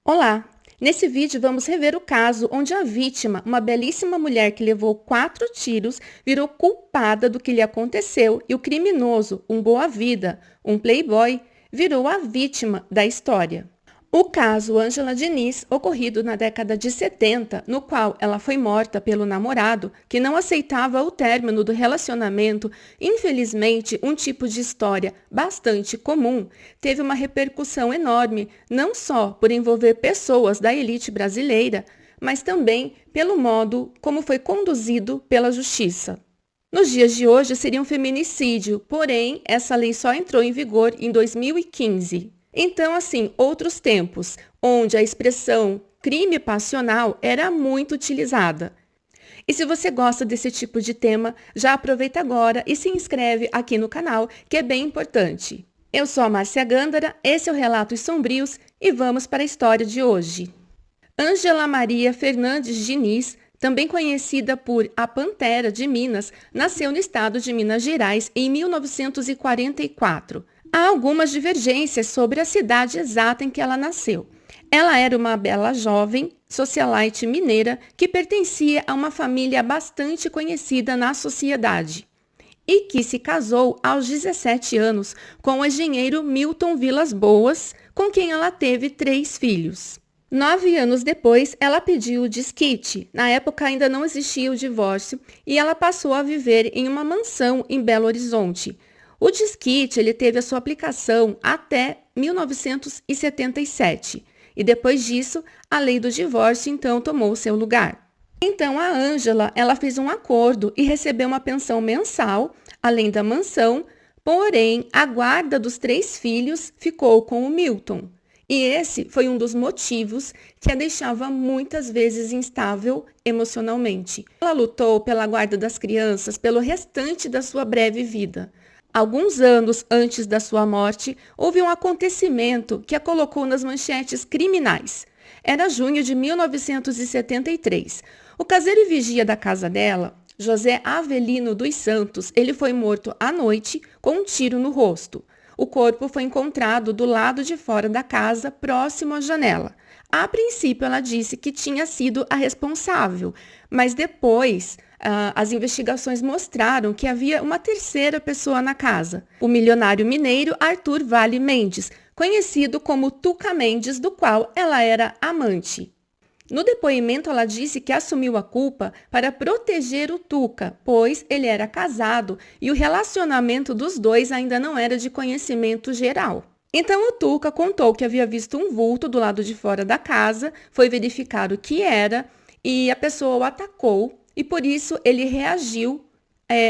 Olá! Nesse vídeo vamos rever o caso onde a vítima, uma belíssima mulher que levou 4 tiros, virou culpada do que lhe aconteceu e o criminoso, um boa-vida, um playboy, virou a vítima da história. O caso Ângela Diniz, ocorrido na década de 70, no qual ela foi morta pelo namorado, que não aceitava o término do relacionamento, infelizmente um tipo de história bastante comum, teve uma repercussão enorme, não só por envolver pessoas da elite brasileira, mas também pelo modo como foi conduzido pela justiça. Nos dias de hoje seria um feminicídio, porém essa lei só entrou em vigor em 2015. Então, assim, outros tempos, onde a expressão crime passional era muito utilizada. E se você gosta desse tipo de tema, já aproveita agora e se inscreve aqui no canal, que é bem importante. Eu sou a Márcia Gândara, esse é o Relatos Sombrios e vamos para a história de hoje. Ângela Maria Fernandes Diniz, também conhecida por a Pantera de Minas, nasceu no estado de Minas Gerais em 1944. Há algumas divergências sobre a cidade exata em que ela nasceu. Ela era uma bela jovem, socialite mineira, que pertencia a uma família bastante conhecida na sociedade e que se casou aos 17 anos com o engenheiro Milton Vilas Boas, com quem ela teve 3 filhos. 9 anos depois, ela pediu o desquite. Na época ainda não existia o divórcio e ela passou a viver em uma mansão em Belo Horizonte. O desquite ele teve a sua aplicação até 1977 e depois disso a lei do divórcio então tomou seu lugar. Então a Ângela ela fez um acordo e recebeu uma pensão mensal, além da mansão, porém a guarda dos 3 filhos ficou com o Milton. E esse foi um dos motivos que a deixava muitas vezes instável emocionalmente. Ela lutou pela guarda das crianças pelo restante da sua breve vida. Alguns anos antes da sua morte, houve um acontecimento que a colocou nas manchetes criminais. Era junho de 1973. O caseiro e vigia da casa dela, José Avelino dos Santos, ele foi morto à noite com um tiro no rosto. O corpo foi encontrado do lado de fora da casa, próximo à janela. A princípio, ela disse que tinha sido a responsável, mas depois as investigações mostraram que havia uma terceira pessoa na casa, o milionário mineiro Arthur Vale Mendes, conhecido como Tuca Mendes, do qual ela era amante. No depoimento, ela disse que assumiu a culpa para proteger o Tuca, pois ele era casado e o relacionamento dos dois ainda não era de conhecimento geral. Então, o Tuca contou que havia visto um vulto do lado de fora da casa, foi verificar o que era e a pessoa o atacou e por isso ele reagiu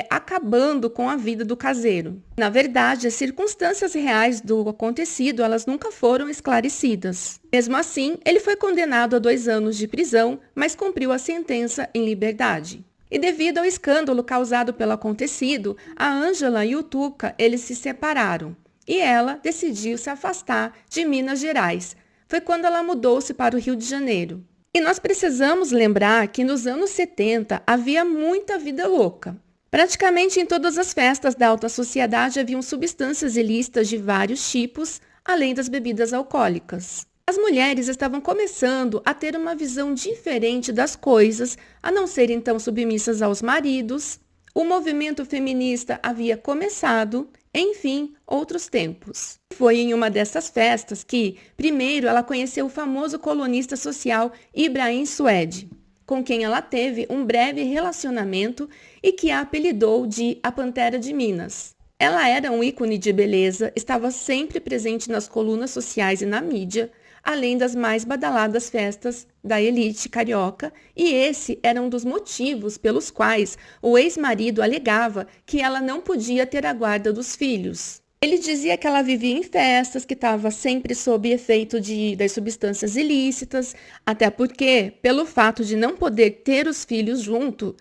acabando com a vida do caseiro. Na verdade, as circunstâncias reais do acontecido, elas nunca foram esclarecidas. Mesmo assim, ele foi condenado a 2 anos de prisão, mas cumpriu a sentença em liberdade. E devido ao escândalo causado pelo acontecido, a Ângela e o Tuca, eles se separaram. E ela decidiu se afastar de Minas Gerais. Foi quando ela mudou-se para o Rio de Janeiro. E nós precisamos lembrar que nos anos 70 havia muita vida louca. Praticamente em todas as festas da alta sociedade haviam substâncias ilícitas de vários tipos, além das bebidas alcoólicas. As mulheres estavam começando a ter uma visão diferente das coisas, a não serem tão submissas aos maridos. O movimento feminista havia começado, enfim, outros tempos. Foi em uma dessas festas que, primeiro, ela conheceu o famoso colunista social Ibrahim Suede, com quem ela teve um breve relacionamento e que a apelidou de a Pantera de Minas. Ela era um ícone de beleza, estava sempre presente nas colunas sociais e na mídia, além das mais badaladas festas da elite carioca, e esse era um dos motivos pelos quais o ex-marido alegava que ela não podia ter a guarda dos filhos. Ele dizia que ela vivia em festas, que estava sempre sob efeito das substâncias ilícitas, até porque, pelo fato de não poder ter os filhos junto,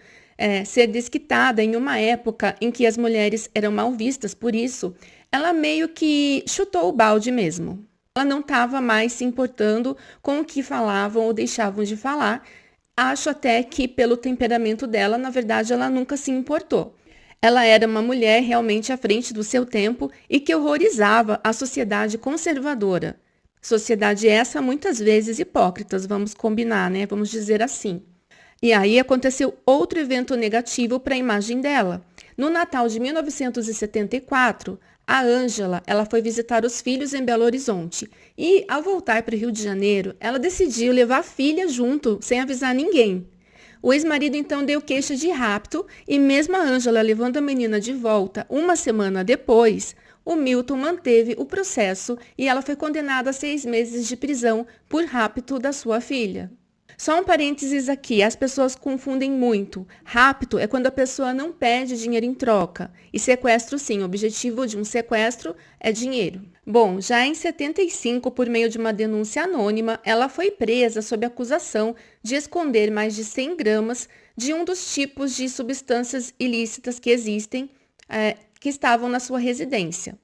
ser desquitada em uma época em que as mulheres eram mal vistas por isso, ela meio que chutou o balde mesmo. Ela não estava mais se importando com o que falavam ou deixavam de falar. Acho até que, pelo temperamento dela, na verdade, ela nunca se importou. Ela era uma mulher realmente à frente do seu tempo e que horrorizava a sociedade conservadora. Sociedade essa muitas vezes hipócritas, vamos combinar, né? Vamos dizer assim. E aí aconteceu outro evento negativo para a imagem dela. No Natal de 1974, a Ângela, ela foi visitar os filhos em Belo Horizonte. E, ao voltar para o Rio de Janeiro, ela decidiu levar a filha junto, sem avisar ninguém. O ex-marido, então, deu queixa de rapto e, mesmo a Ângela levando a menina de volta uma semana depois, o Milton manteve o processo e ela foi condenada a 6 meses de prisão por rapto da sua filha. Só um parênteses aqui, as pessoas confundem muito. Rapto é quando a pessoa não pede dinheiro em troca. E sequestro, sim, o objetivo de um sequestro é dinheiro. Bom, já em 75, por meio de uma denúncia anônima, ela foi presa sob acusação de esconder mais de 100 gramas de um dos tipos de substâncias ilícitas que existem, que estavam na sua residência.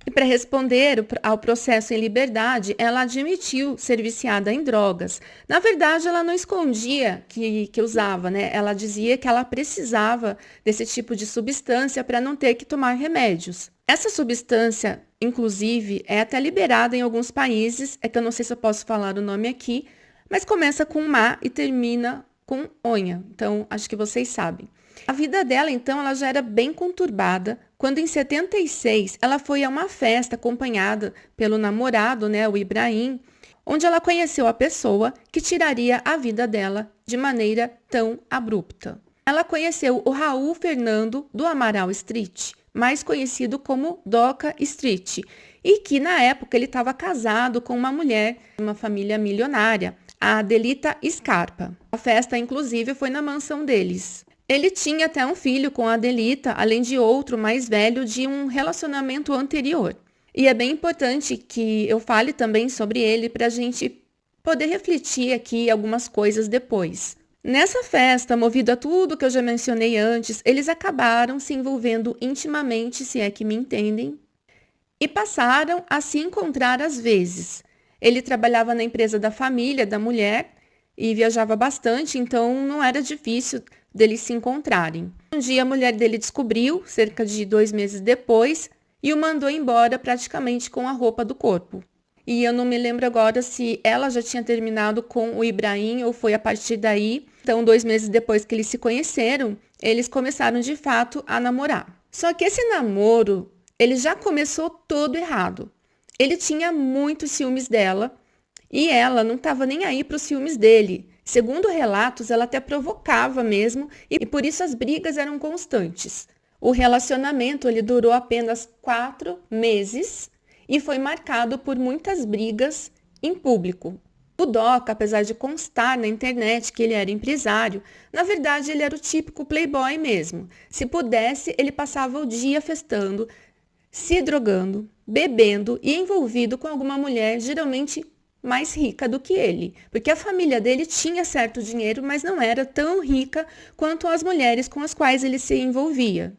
E para responder ao processo em liberdade, ela admitiu ser viciada em drogas. Na verdade, ela não escondia que usava, né? Ela dizia que ela precisava desse tipo de substância para não ter que tomar remédios. Essa substância, inclusive, é até liberada em alguns países, é que eu não sei se eu posso falar o nome aqui, mas começa com má e termina com onha. Então, acho que vocês sabem. A vida dela, então, ela já era bem conturbada, quando em 76 ela foi a uma festa acompanhada pelo namorado, né, o Ibrahim, onde ela conheceu a pessoa que tiraria a vida dela de maneira tão abrupta. Ela conheceu o Raul Fernando do Amaral Street, mais conhecido como Doca Street, e que na época ele estava casado com uma mulher de uma família milionária, a Adelita Scarpa. A festa, inclusive, foi na mansão deles. Ele tinha até um filho com a Adelita, além de outro mais velho de um relacionamento anterior. E é bem importante que eu fale também sobre ele para a gente poder refletir aqui algumas coisas depois. Nessa festa, movido a tudo que eu já mencionei antes, eles acabaram se envolvendo intimamente, se é que me entendem, e passaram a se encontrar às vezes. Ele trabalhava na empresa da família, da mulher, e viajava bastante, então não era difícil deles se encontrarem. Um dia a mulher dele descobriu, cerca de 2 meses depois, e o mandou embora praticamente com a roupa do corpo. E eu não me lembro agora se ela já tinha terminado com o Ibrahim ou foi a partir daí. Então, 2 meses depois que eles se conheceram, eles começaram de fato a namorar. Só que esse namoro, ele já começou todo errado. Ele tinha muitos ciúmes dela e ela não estava nem aí para os ciúmes dele. Segundo relatos, ela até provocava mesmo e por isso as brigas eram constantes. O relacionamento ele durou apenas 4 meses e foi marcado por muitas brigas em público. O Doca, apesar de constar na internet que ele era empresário, na verdade ele era o típico playboy mesmo. Se pudesse, ele passava o dia festando, se drogando, bebendo e envolvido com alguma mulher, geralmente mais rica do que ele, porque a família dele tinha certo dinheiro, mas não era tão rica quanto as mulheres com as quais ele se envolvia.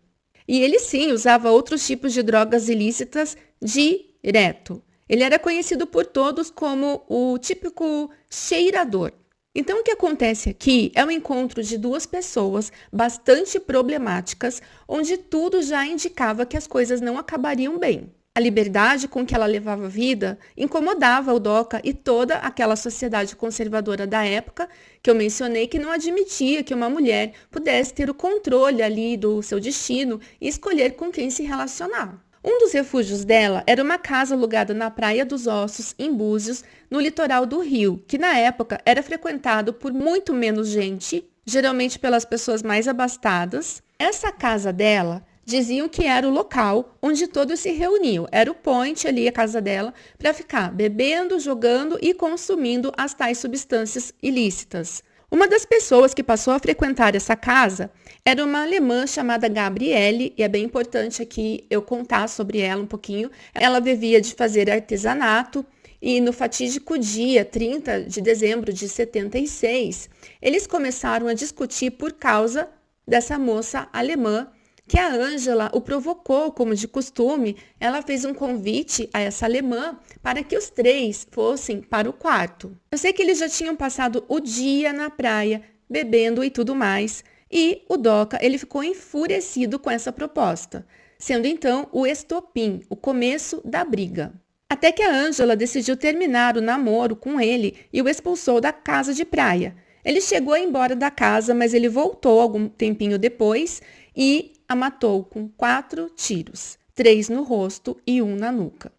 E ele sim usava outros tipos de drogas ilícitas direto. Ele era conhecido por todos como o típico cheirador. Então, o que acontece aqui é o encontro de 2 pessoas bastante problemáticas, onde tudo já indicava que as coisas não acabariam bem. A liberdade com que ela levava a vida incomodava o Doca e toda aquela sociedade conservadora da época, que eu mencionei, que não admitia que uma mulher pudesse ter o controle ali do seu destino e escolher com quem se relacionar. Um dos refúgios dela era uma casa alugada na Praia dos Ossos, em Búzios, no litoral do Rio, que na época era frequentado por muito menos gente, geralmente pelas pessoas mais abastadas. Essa casa dela diziam que era o local onde todos se reuniam. Era o point ali, a casa dela, para ficar bebendo, jogando e consumindo as tais substâncias ilícitas. Uma das pessoas que passou a frequentar essa casa era uma alemã chamada Gabriele, e é bem importante aqui eu contar sobre ela um pouquinho. Ela vivia de fazer artesanato e no fatídico dia 30 de dezembro de 76, eles começaram a discutir por causa dessa moça alemã, que a Ângela o provocou, como de costume. Ela fez um convite a essa alemã para que os 3 fossem para o quarto. Eu sei que eles já tinham passado o dia na praia, bebendo e tudo mais, e o Doca ele ficou enfurecido com essa proposta, sendo então o estopim, o começo da briga. Até que a Ângela decidiu terminar o namoro com ele e o expulsou da casa de praia. Ele chegou a ir embora da casa, mas ele voltou algum tempinho depois e a matou com 4 tiros, 3 no rosto e 1 na nuca.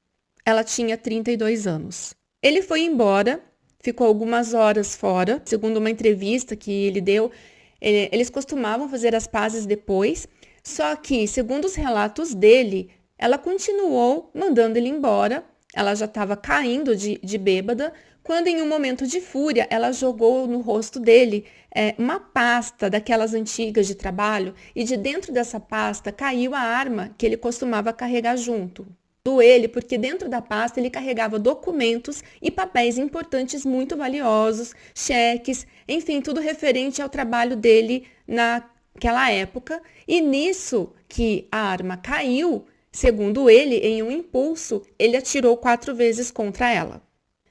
Ela tinha 32 anos. Ele foi embora, ficou algumas horas fora. Segundo uma entrevista que ele deu, eles costumavam fazer as pazes depois, só que, segundo os relatos dele, ela continuou mandando ele embora. Ela já estava caindo de bêbada, quando em um momento de fúria, ela jogou no rosto dele uma pasta daquelas antigas de trabalho, e de dentro dessa pasta caiu a arma que ele costumava carregar junto. Ele, porque dentro da pasta ele carregava documentos e papéis importantes muito valiosos, cheques, enfim, tudo referente ao trabalho dele naquela época. E nisso que a arma caiu, segundo ele, em um impulso, ele atirou 4 vezes contra ela.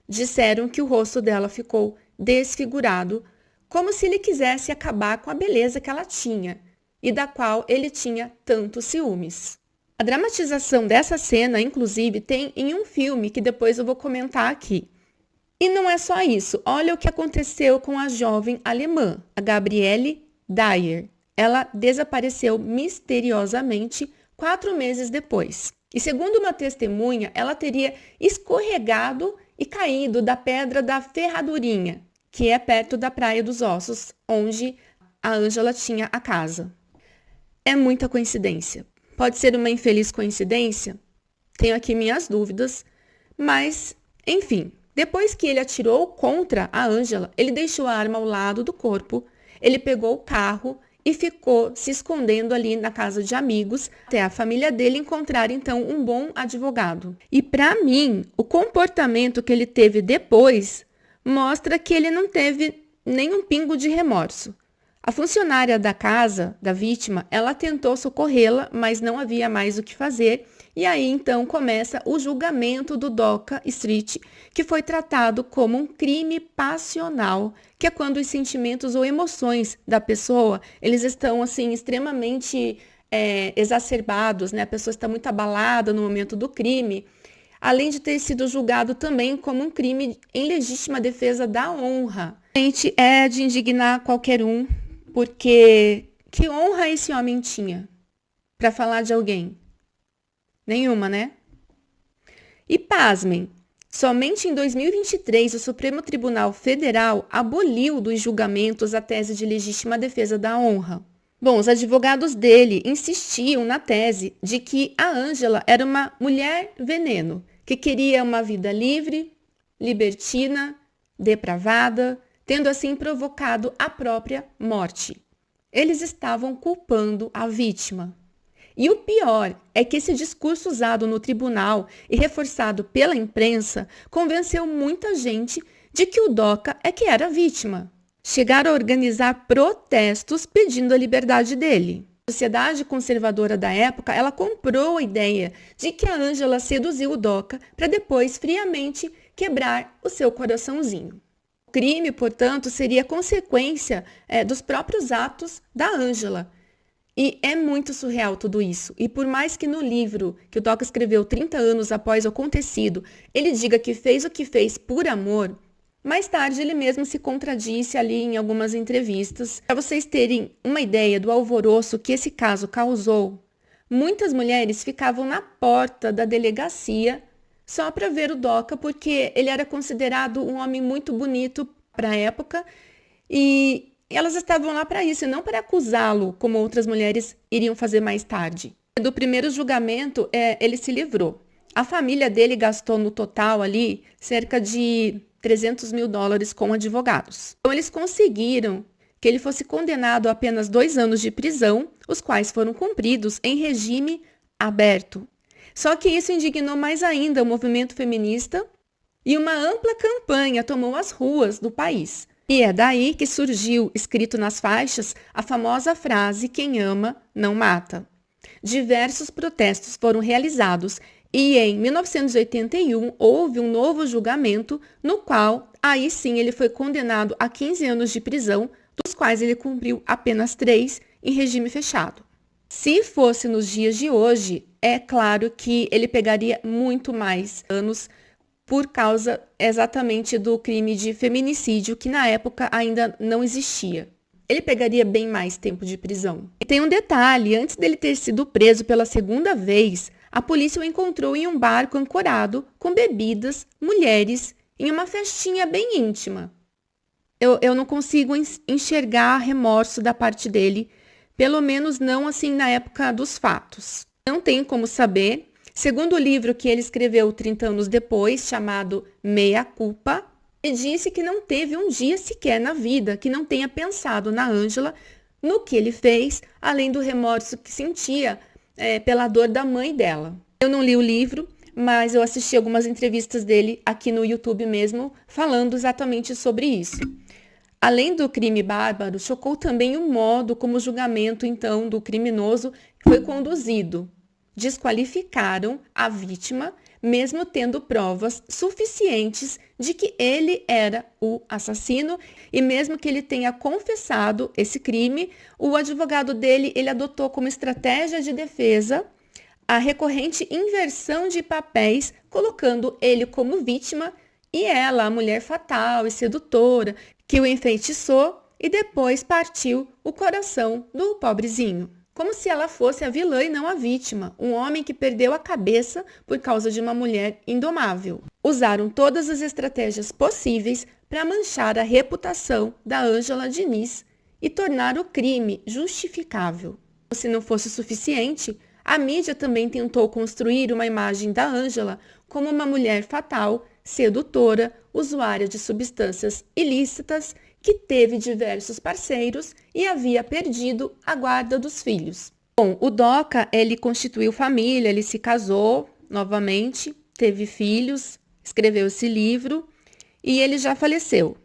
Disseram que o rosto dela ficou desfigurado, como se ele quisesse acabar com a beleza que ela tinha e da qual ele tinha tantos ciúmes. A dramatização dessa cena, inclusive, tem em um filme que depois eu vou comentar aqui. E não é só isso. Olha o que aconteceu com a jovem alemã, a Gabriele Dyer. Ela desapareceu misteriosamente 4 meses depois. E segundo uma testemunha, ela teria escorregado e caído da Pedra da Ferradurinha, que é perto da Praia dos Ossos, onde a Ângela tinha a casa. É muita coincidência. Pode ser uma infeliz coincidência? Tenho aqui minhas dúvidas, mas, enfim, depois que ele atirou contra a Ângela, ele deixou a arma ao lado do corpo, ele pegou o carro e ficou se escondendo ali na casa de amigos, até a família dele encontrar, então, um bom advogado. E, para mim, o comportamento que ele teve depois mostra que ele não teve nenhum pingo de remorso. A funcionária da casa da vítima, ela tentou socorrê-la, mas não havia mais o que fazer. E aí, então, começa o julgamento do Doka Street, que foi tratado como um crime passional, que é quando os sentimentos ou emoções da pessoa, eles estão, assim, extremamente exacerbados, né? A pessoa está muito abalada no momento do crime, além de ter sido julgado também como um crime em legítima defesa da honra. Gente, é de indignar qualquer um, porque que honra esse homem tinha para falar de alguém? Nenhuma, né? E pasmem, somente em 2023 o Supremo Tribunal Federal aboliu dos julgamentos a tese de legítima defesa da honra. Bom, os advogados dele insistiam na tese de que a Ângela era uma mulher veneno, que queria uma vida livre, libertina, depravada, tendo assim provocado a própria morte. Eles estavam culpando a vítima. E o pior é que esse discurso usado no tribunal e reforçado pela imprensa convenceu muita gente de que o Doka é que era vítima. Chegaram a organizar protestos pedindo a liberdade dele. A sociedade conservadora da época, ela comprou a ideia de que a Ângela seduziu o Doka para depois friamente quebrar o seu coraçãozinho. O crime, portanto, seria consequência dos próprios atos da Ângela. E é muito surreal tudo isso. E por mais que no livro que o Doka escreveu 30 anos após o acontecido, ele diga que fez o que fez por amor, mais tarde ele mesmo se contradisse ali em algumas entrevistas. Para vocês terem uma ideia do alvoroço que esse caso causou, muitas mulheres ficavam na porta da delegacia só para ver o Doka, porque ele era considerado um homem muito bonito para a época e elas estavam lá para isso, e não para acusá-lo, como outras mulheres iriam fazer mais tarde. Do primeiro julgamento, ele se livrou. A família dele gastou no total ali cerca de $300 mil com advogados. Então, eles conseguiram que ele fosse condenado a apenas 2 anos de prisão, os quais foram cumpridos em regime aberto. Só que isso indignou mais ainda o movimento feminista e uma ampla campanha tomou as ruas do país. E é daí que surgiu, escrito nas faixas, a famosa frase "quem ama, não mata". Diversos protestos foram realizados e em 1981 houve um novo julgamento no qual, aí sim, ele foi condenado a 15 anos de prisão, dos quais ele cumpriu apenas 3 em regime fechado. Se fosse nos dias de hoje, é claro que ele pegaria muito mais anos por causa exatamente do crime de feminicídio, que na época ainda não existia. Ele pegaria bem mais tempo de prisão. E tem um detalhe, antes dele ter sido preso pela segunda vez, a polícia o encontrou em um barco ancorado, com bebidas, mulheres, em uma festinha bem íntima. Eu não consigo enxergar remorso da parte dele, pelo menos não assim na época dos fatos. Não tem como saber. Segundo o livro que ele escreveu 30 anos depois, chamado Meia Culpa, ele disse que não teve um dia sequer na vida que não tenha pensado na Ângela, no que ele fez, além do remorso que sentia pela dor da mãe dela. Eu não li o livro, mas eu assisti algumas entrevistas dele aqui no YouTube mesmo, falando exatamente sobre isso. Além do crime bárbaro, chocou também o modo como o julgamento, então, do criminoso foi conduzido. Desqualificaram a vítima, mesmo tendo provas suficientes de que ele era o assassino e mesmo que ele tenha confessado esse crime, o advogado dele, ele adotou como estratégia de defesa a recorrente inversão de papéis, colocando ele como vítima e ela, a mulher fatal e sedutora, que o enfeitiçou e depois partiu o coração do pobrezinho. Como se ela fosse a vilã e não a vítima, um homem que perdeu a cabeça por causa de uma mulher indomável. Usaram todas as estratégias possíveis para manchar a reputação da Ângela Diniz e tornar o crime justificável. Se não fosse suficiente, a mídia também tentou construir uma imagem da Ângela como uma mulher fatal, sedutora, usuária de substâncias ilícitas, que teve diversos parceiros e havia perdido a guarda dos filhos. Bom, o Doca, ele constituiu família, ele se casou novamente, teve filhos, escreveu esse livro e ele já faleceu.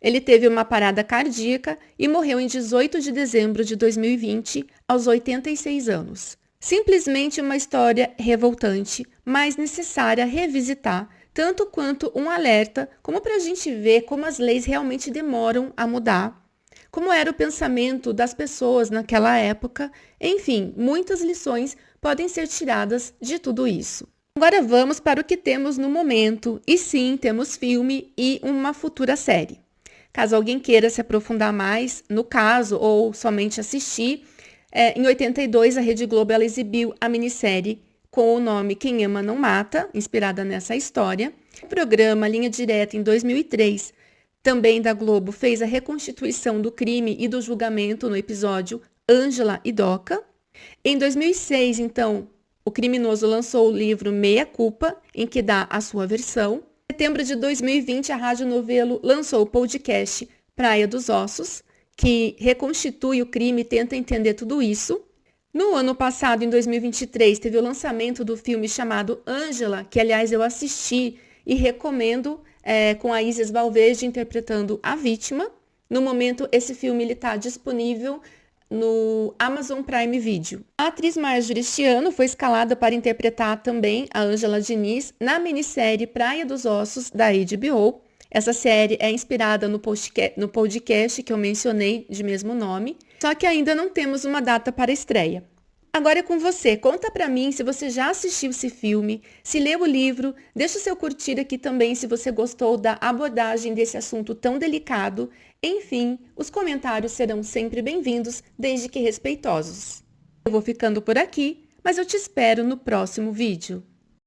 Ele teve uma parada cardíaca e morreu em 18 de dezembro de 2020, aos 86 anos. Simplesmente uma história revoltante, mas necessária revisitar, tanto quanto um alerta, como para a gente ver como as leis realmente demoram a mudar, como era o pensamento das pessoas naquela época, enfim, muitas lições podem ser tiradas de tudo isso. Agora vamos para o que temos no momento, e sim, temos filme e uma futura série. Caso alguém queira se aprofundar mais no caso ou somente assistir, em 82 a Rede Globo ela exibiu a minissérie com o nome Quem Ama Não Mata, inspirada nessa história. O programa Linha Direta, em 2003, também da Globo, fez a reconstituição do crime e do julgamento no episódio Ângela e Doca. Em 2006, então, o criminoso lançou o livro Meia Culpa, em que dá a sua versão. Em setembro de 2020, a Rádio Novelo lançou o podcast Praia dos Ossos, que reconstitui o crime e tenta entender tudo isso. No ano passado, em 2023, teve o lançamento do filme chamado Ângela, que, aliás, eu assisti e recomendo, com a Isis Valverde interpretando a vítima. No momento, esse filme está disponível no Amazon Prime Video. A atriz Marjorie este ano foi escalada para interpretar também a Ângela Diniz na minissérie Praia dos Ossos, da HBO. Essa série é inspirada no podcast que eu mencionei, de mesmo nome, só que ainda não temos uma data para estreia. Agora é com você, conta pra mim se você já assistiu esse filme, se leu o livro, deixa o seu curtir aqui também se você gostou da abordagem desse assunto tão delicado. Enfim, os comentários serão sempre bem-vindos, desde que respeitosos. Eu vou ficando por aqui, mas eu te espero no próximo vídeo.